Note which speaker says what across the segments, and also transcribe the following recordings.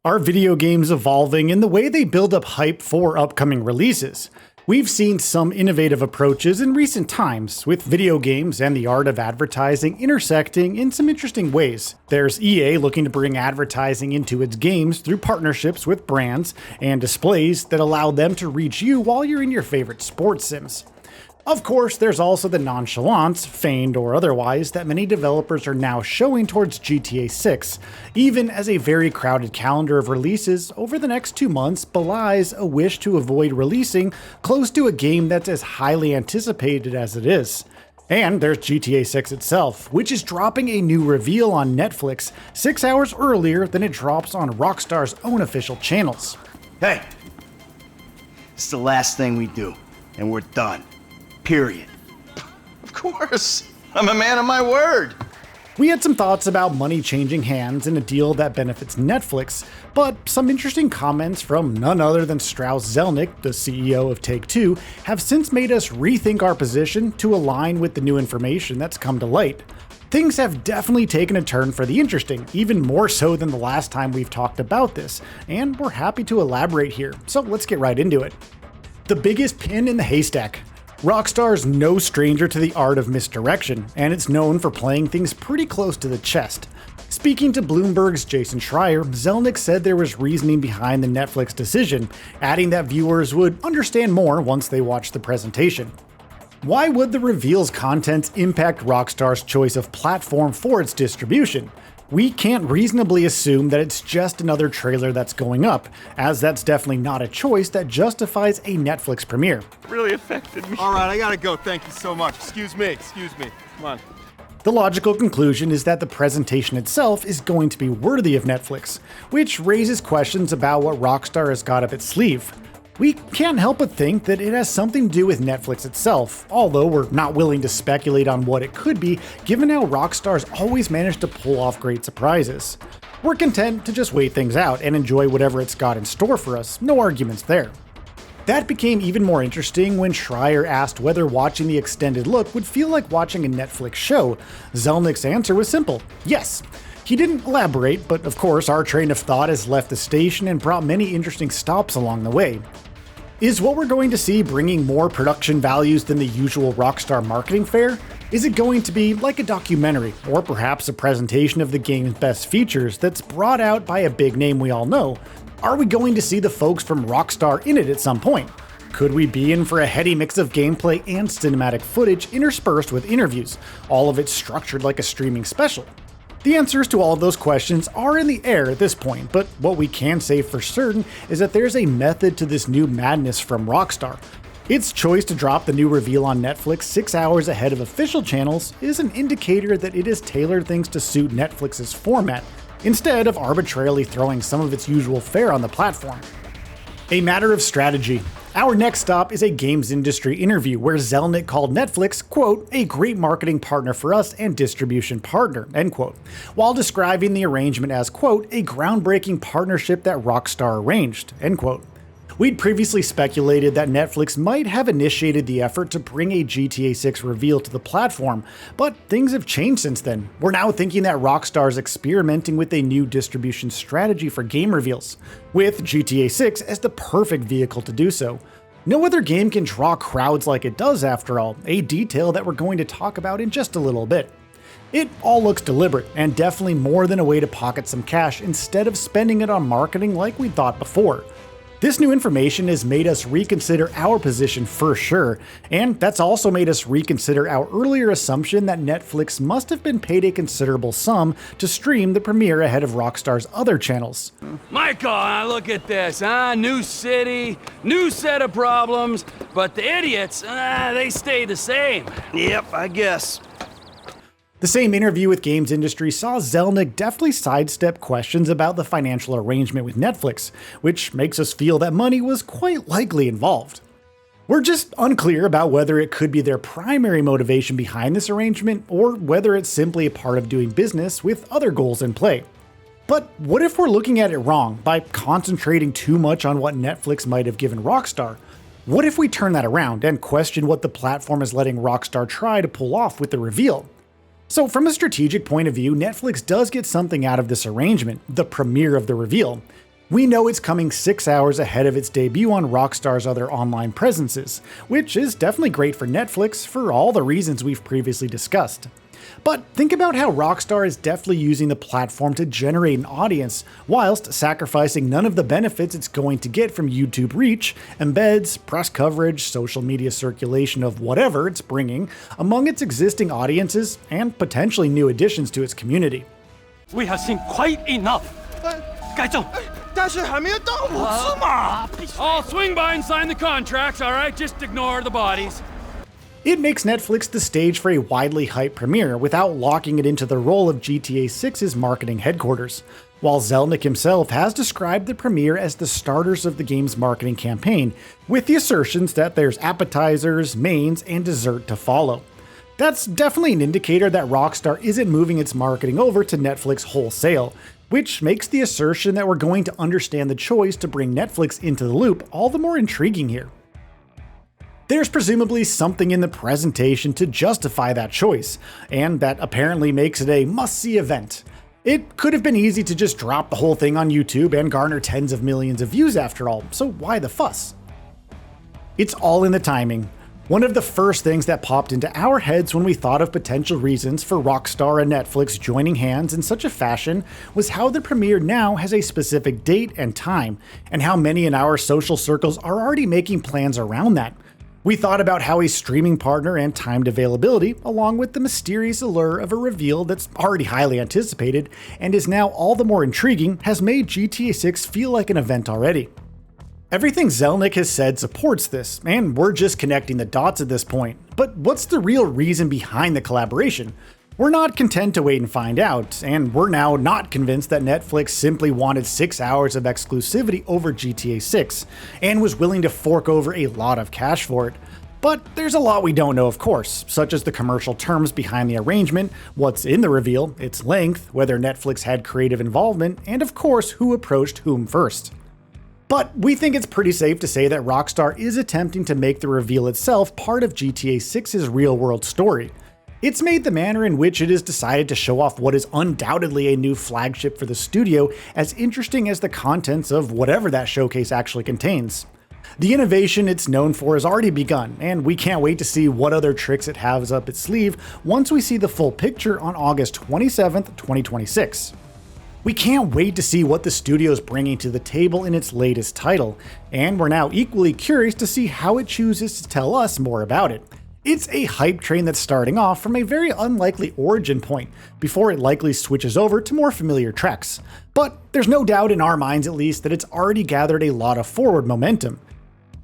Speaker 1: Are video games evolving in the way they build up hype for upcoming releases? We've seen some innovative approaches in recent times, with video games and the art of advertising intersecting in some interesting ways. There's EA looking to bring advertising into its games through partnerships with brands and displays that allow them to reach you while you're in your favorite sports sims. Of course, there's also the nonchalance, feigned or otherwise, that many developers are now showing towards GTA 6, even as a very crowded calendar of releases over the next 2 months belies a wish to avoid releasing close to a game that's as highly anticipated as it is. And there's GTA 6 itself, which is dropping a new reveal on Netflix 6 hours earlier than it drops on Rockstar's own official channels.
Speaker 2: Hey, it's the last thing we do, and we're done. Period.
Speaker 3: Of course. I'm a man of my word.
Speaker 1: We had some thoughts about money changing hands in a deal that benefits Netflix, but some interesting comments from none other than Strauss Zelnick, the CEO of Take-Two, have since made us rethink our position to align with the new information that's come to light. Things have definitely taken a turn for the interesting, even more so than the last time we've talked about this, and we're happy to elaborate here, so let's get right into it. The biggest pin in the haystack. Rockstar's no stranger to the art of misdirection, and it's known for playing things pretty close to the chest. Speaking to Bloomberg's Jason Schreier, Zelnick said there was reasoning behind the Netflix decision, adding that viewers would understand more once they watched the presentation. Why would the reveal's contents impact Rockstar's choice of platform for its distribution? We can't reasonably assume that it's just another trailer that's going up, as that's definitely not a choice that justifies a Netflix premiere.
Speaker 3: Really affected me.
Speaker 4: All right, I gotta go. Thank you so much. Excuse me. Come on.
Speaker 1: The logical conclusion is that the presentation itself is going to be worthy of Netflix, which raises questions about what Rockstar has got up its sleeve. We can't help but think that it has something to do with Netflix itself, although we're not willing to speculate on what it could be, given how Rockstar's always managed to pull off great surprises. We're content to just wait things out and enjoy whatever it's got in store for us, no arguments there. That became even more interesting when Schreier asked whether watching the extended look would feel like watching a Netflix show. Zelnick's answer was simple: yes. He didn't elaborate, but of course our train of thought has left the station and brought many interesting stops along the way. Is what we're going to see bringing more production values than the usual Rockstar marketing fare? Is it going to be like a documentary, or perhaps a presentation of the game's best features that's brought out by a big name we all know? Are we going to see the folks from Rockstar in it at some point? Could we be in for a heady mix of gameplay and cinematic footage interspersed with interviews, all of it structured like a streaming special? The answers to all of those questions are in the air at this point, but what we can say for certain is that there's a method to this new madness from Rockstar. Its choice to drop the new reveal on Netflix 6 hours ahead of official channels is an indicator that it has tailored things to suit Netflix's format, instead of arbitrarily throwing some of its usual fare on the platform. A matter of strategy. Our next stop is a games industry interview where Zelnick called Netflix, quote, a great marketing partner for us and distribution partner, end quote, while describing the arrangement as, quote, a groundbreaking partnership that Rockstar arranged, end quote. We'd previously speculated that Netflix might have initiated the effort to bring a GTA 6 reveal to the platform, but things have changed since then. We're now thinking that Rockstar's experimenting with a new distribution strategy for game reveals, with GTA 6 as the perfect vehicle to do so. No other game can draw crowds like it does, after all, a detail that we're going to talk about in just a little bit. It all looks deliberate, and definitely more than a way to pocket some cash instead of spending it on marketing like we thought before. This new information has made us reconsider our position for sure, and that's also made us reconsider our earlier assumption that Netflix must have been paid a considerable sum to stream the premiere ahead of Rockstar's other channels.
Speaker 5: Michael, look at this, new city, new set of problems, but the idiots, they stay the same.
Speaker 2: Yep, I guess.
Speaker 1: The same interview with Games Industry saw Zelnick deftly sidestep questions about the financial arrangement with Netflix, which makes us feel that money was quite likely involved. We're just unclear about whether it could be their primary motivation behind this arrangement, or whether it's simply a part of doing business with other goals in play. But what if we're looking at it wrong by concentrating too much on what Netflix might have given Rockstar? What if we turn that around and question what the platform is letting Rockstar try to pull off with the reveal? So from a strategic point of view, Netflix does get something out of this arrangement, the premiere of the reveal. We know it's coming 6 hours ahead of its debut on Rockstar's other online presences, which is definitely great for Netflix for all the reasons we've previously discussed. But think about how Rockstar is definitely using the platform to generate an audience, whilst sacrificing none of the benefits it's going to get from YouTube reach, embeds, press coverage, social media circulation of whatever it's bringing among its existing audiences and potentially new additions to its community.
Speaker 6: We have seen quite enough. 该正。
Speaker 4: 但是还没有到5次嘛。
Speaker 5: I'll swing by and sign the contracts, alright? Just ignore the bodies.
Speaker 1: It makes Netflix the stage for a widely hyped premiere without locking it into the role of GTA 6's marketing headquarters, while Zelnick himself has described the premiere as the starters of the game's marketing campaign, with the assertions that there's appetizers, mains, and dessert to follow. That's definitely an indicator that Rockstar isn't moving its marketing over to Netflix wholesale, which makes the assertion that we're going to understand the choice to bring Netflix into the loop all the more intriguing here. There's presumably something in the presentation to justify that choice, and that apparently makes it a must-see event. It could have been easy to just drop the whole thing on YouTube and garner tens of millions of views after all, so why the fuss? It's all in the timing. One of the first things that popped into our heads when we thought of potential reasons for Rockstar and Netflix joining hands in such a fashion was how the premiere now has a specific date and time, and how many in our social circles are already making plans around that. We thought about how a streaming partner and timed availability, along with the mysterious allure of a reveal that's already highly anticipated and is now all the more intriguing, has made GTA 6 feel like an event already. Everything Zelnick has said supports this, and we're just connecting the dots at this point. But what's the real reason behind the collaboration? We're not content to wait and find out, and we're now not convinced that Netflix simply wanted 6 hours of exclusivity over GTA 6, and was willing to fork over a lot of cash for it. But there's a lot we don't know, of course, such as the commercial terms behind the arrangement, what's in the reveal, its length, whether Netflix had creative involvement, and of course who approached whom first. But we think it's pretty safe to say that Rockstar is attempting to make the reveal itself part of GTA 6's real-world story. It's made the manner in which it has decided to show off what is undoubtedly a new flagship for the studio as interesting as the contents of whatever that showcase actually contains. The innovation it's known for has already begun, and we can't wait to see what other tricks it has up its sleeve once we see the full picture on August 27th, 2026. We can't wait to see what the studio's bringing to the table in its latest title, and we're now equally curious to see how it chooses to tell us more about it. It's a hype train that's starting off from a very unlikely origin point, before it likely switches over to more familiar tracks. But there's no doubt in our minds at least that it's already gathered a lot of forward momentum.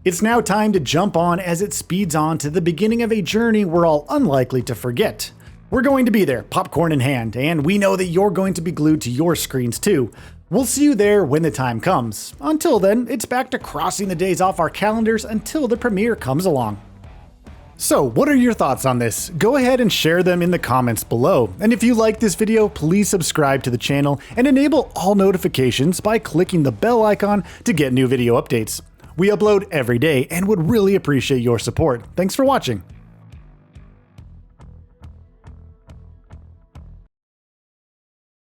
Speaker 1: It's now time to jump on as it speeds on to the beginning of a journey we're all unlikely to forget. We're going to be there, popcorn in hand, and we know that you're going to be glued to your screens too. We'll see you there when the time comes. Until then, it's back to crossing the days off our calendars until the premiere comes along. So, what are your thoughts on this? Go ahead and share them in the comments below. And if you like this video, please subscribe to the channel and enable all notifications by clicking the bell icon to get new video updates. We upload every day and would really appreciate your support. Thanks for watching.